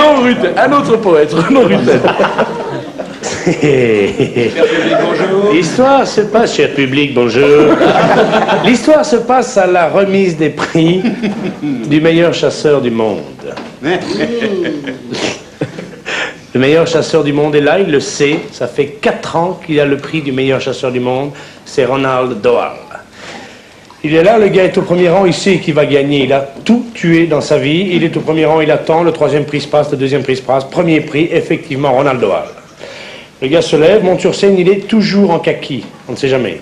Renaud Rutten, un autre poète, Renaud Rutten. L'histoire se passe, cher public, bonjour. L'histoire se passe à la remise des prix du meilleur chasseur du monde. Le meilleur chasseur du monde est là, il le sait. Ça fait 4 ans qu'il a le prix du meilleur chasseur du monde. C'est Ronald Doyle. Il est là, le gars est au premier rang, il sait qu'il va gagner. Il a tout tué dans sa vie. Il est au premier rang, il attend. Le 3e prix se passe, le 2e prix se passe. Premier prix, effectivement, Ronald Doyle. Le gars se lève, monte sur scène, il est toujours en kaki. On ne sait jamais.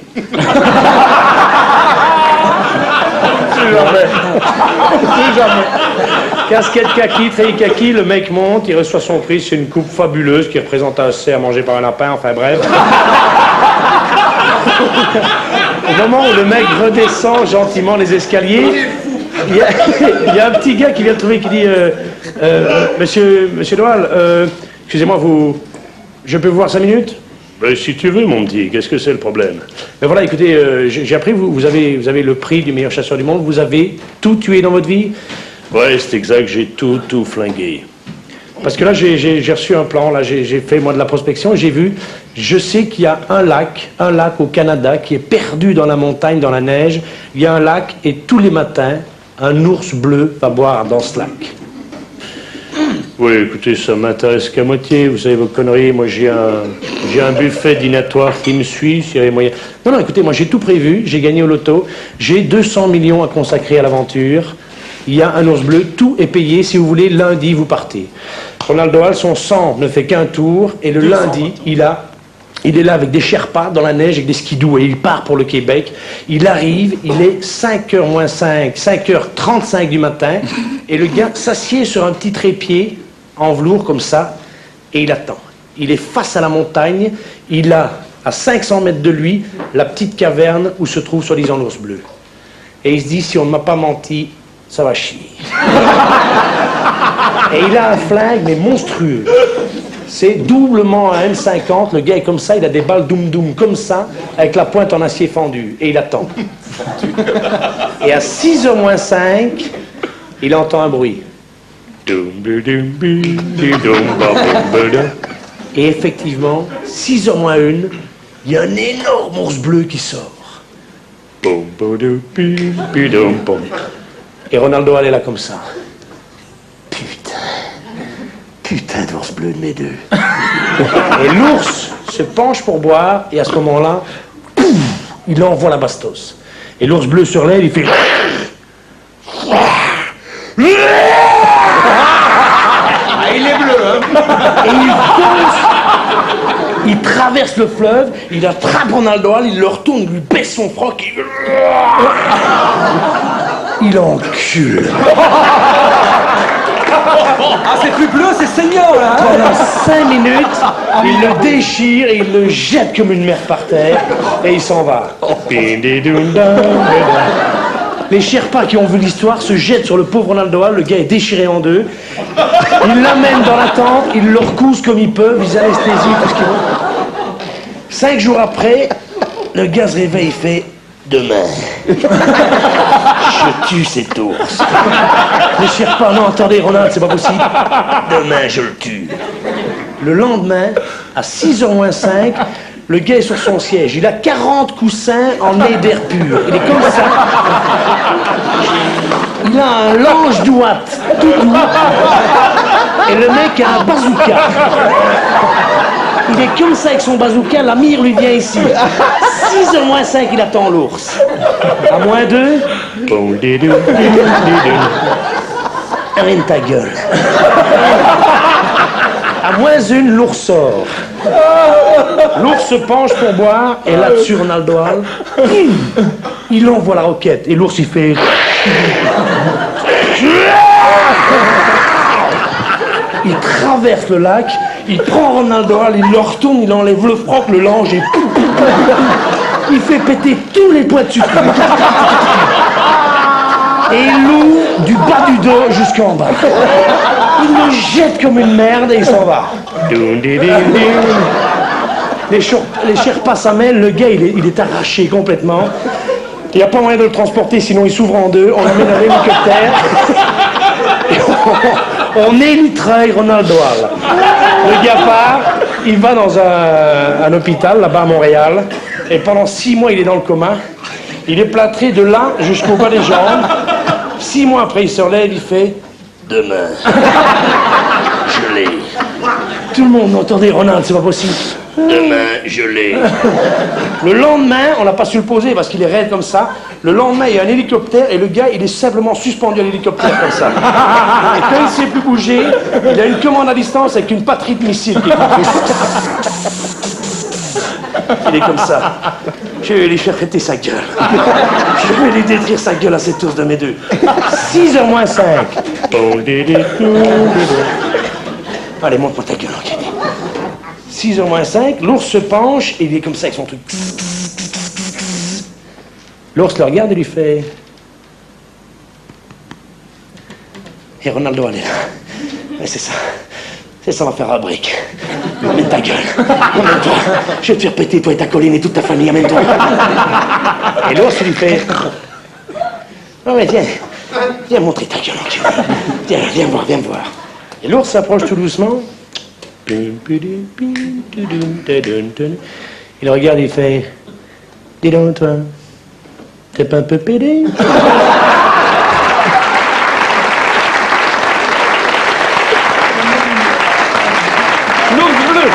Casquette kaki, treillis kaki, le mec monte, il reçoit son prix, c'est une coupe fabuleuse qui représente un cerf mangé par un lapin, enfin bref. Au moment où le mec redescend gentiment les escaliers, il y a un petit gars qui vient le trouver qui dit Monsieur Doyle, excusez-moi, je peux vous voir 5 minutes? Ben, si tu veux, mon petit, qu'est-ce que c'est le problème? Ben voilà, écoutez, j'ai appris, vous avez le prix du meilleur chasseur du monde, vous avez tout tué dans votre vie? Ouais, c'est exact, j'ai tout flingué. Parce que là, j'ai reçu un plan, là, j'ai fait, moi, de la prospection, et j'ai vu, je sais qu'il y a un lac au Canada, qui est perdu dans la montagne, dans la neige. Il y a un lac, et tous les matins, un ours bleu va boire dans ce lac. Oui, écoutez, ça m'intéresse qu'à moitié, vous savez vos conneries, moi j'ai un buffet dînatoire qui me suit, s'il y avait moyen... Non, écoutez, moi j'ai tout prévu, j'ai gagné au loto, j'ai 200 millions à consacrer à l'aventure, il y a un ours bleu, tout est payé, si vous voulez, lundi vous partez. Ronald Doyle, son sang ne fait qu'un tour, et le lundi, il est là avec des Sherpas dans la neige, avec des skidoo, et il part pour le Québec. Il arrive, il est 5h moins 5, 5h35 du matin, et le gars s'assied sur un petit trépied, en velours comme ça, et il attend. Il est face à la montagne, il a, à 500 mètres de lui, la petite caverne où se trouve soi-disant l'ours bleu. Et il se dit, si on ne m'a pas menti, ça va chier. Et il a un flingue, mais monstrueux. C'est doublement un M50, le gars est comme ça, il a des balles doum-doum comme ça, avec la pointe en acier fendu, et il attend. Et à 6h moins 5, il entend un bruit. Et effectivement, 6h moins 1, il y a un énorme ours bleu qui sort. Et Ronald Doyle est là comme ça. Putain d'ours bleu de mes deux. Et l'ours se penche pour boire, et à ce moment-là, il envoie la bastos. Et l'ours bleu sur l'aile, il fait... Il est bleu, hein. Et il fonce, il traverse le fleuve, il attrape Ronald Doyle, il le retourne, il lui baisse son froc, il encule. Ah, c'est plus bleu, c'est saignant, là. Pendant 5 minutes, il le déchire et il le jette comme une merde par terre, et il s'en va. Les Sherpas qui ont vu l'histoire se jettent sur le pauvre Ronald Doyle, le gars est déchiré en deux. Ils l'amènent dans la tente, ils le recousent comme ils peuvent, ils anesthésient, tout ce qu'ils veulent. 5 jours après, le gars se réveille, il fait « Demain, je tue cet ours. » Les Sherpas, non, attendez Ronald, c'est pas possible. Demain, je le tue. Le lendemain, à 6h moins 5, le gars est sur son siège. Il a 40 coussins en éder pur. Il est comme ça. Il a un lange douate, tout doux. Et le mec a un bazooka. Il est comme ça avec son bazooka, la mire lui vient ici. 6h moins 5, il attend l'ours. À moins 2. Rien de ta gueule. À moins 1, l'ours sort. L'ours se penche pour boire, et là-dessus, Ronald Doyle, il envoie la roquette. Et l'ours, il fait... Il traverse le lac, il prend Ronald Doyle, il le retourne, il enlève le froc, le lange, et... Il fait péter tous les points de sucre. Et il loue du bas du dos jusqu'en bas. Il le jette comme une merde et il s'en va. Les Sherpas s'amènent, le gars il est arraché complètement. Il n'y a pas moyen de le transporter, sinon il s'ouvre en deux. On l'amène à l'hélicoptère. On éliterait Ronaldo. Là. Le gars part, il va dans un hôpital, là-bas à Montréal, et pendant 6 mois, il est dans le coma. Il est plâtré de là jusqu'au bas des jambes. 6 mois après, il se relève, il fait « Demain, je l'ai. » Tout le monde, entendez, Ronald, c'est pas possible. Demain, je l'ai. Le lendemain, on n'a pas su le poser parce qu'il est raide comme ça. Le lendemain, il y a un hélicoptère et le gars, il est simplement suspendu à l'hélicoptère comme ça. Et quand il ne sait plus bouger, il a une commande à distance avec une batterie de missiles qui est Il est comme ça. Je vais lui faire péter sa gueule. Je vais lui détruire sa gueule à cet ours de mes deux. 6h moins 5. Allez, montre-moi ta gueule, ok. 6h moins 5, l'ours se penche et il est comme ça avec son truc. L'ours le regarde et lui fait... Et Ronaldo, elle est là. Ouais, c'est ça. C'est ça, on va faire un break. Mets ta gueule. Amène-toi. Je vais te faire péter, toi et ta colline et toute ta famille. Amène-toi. Et l'ours, il lui fait... Oh, mais viens. Viens montrer ta gueule, ok. Viens voir, viens me voir. Et l'ours s'approche tout doucement. Il regarde, il fait... Dis donc, toi, t'es pas un peu pédé? L'ours bleu.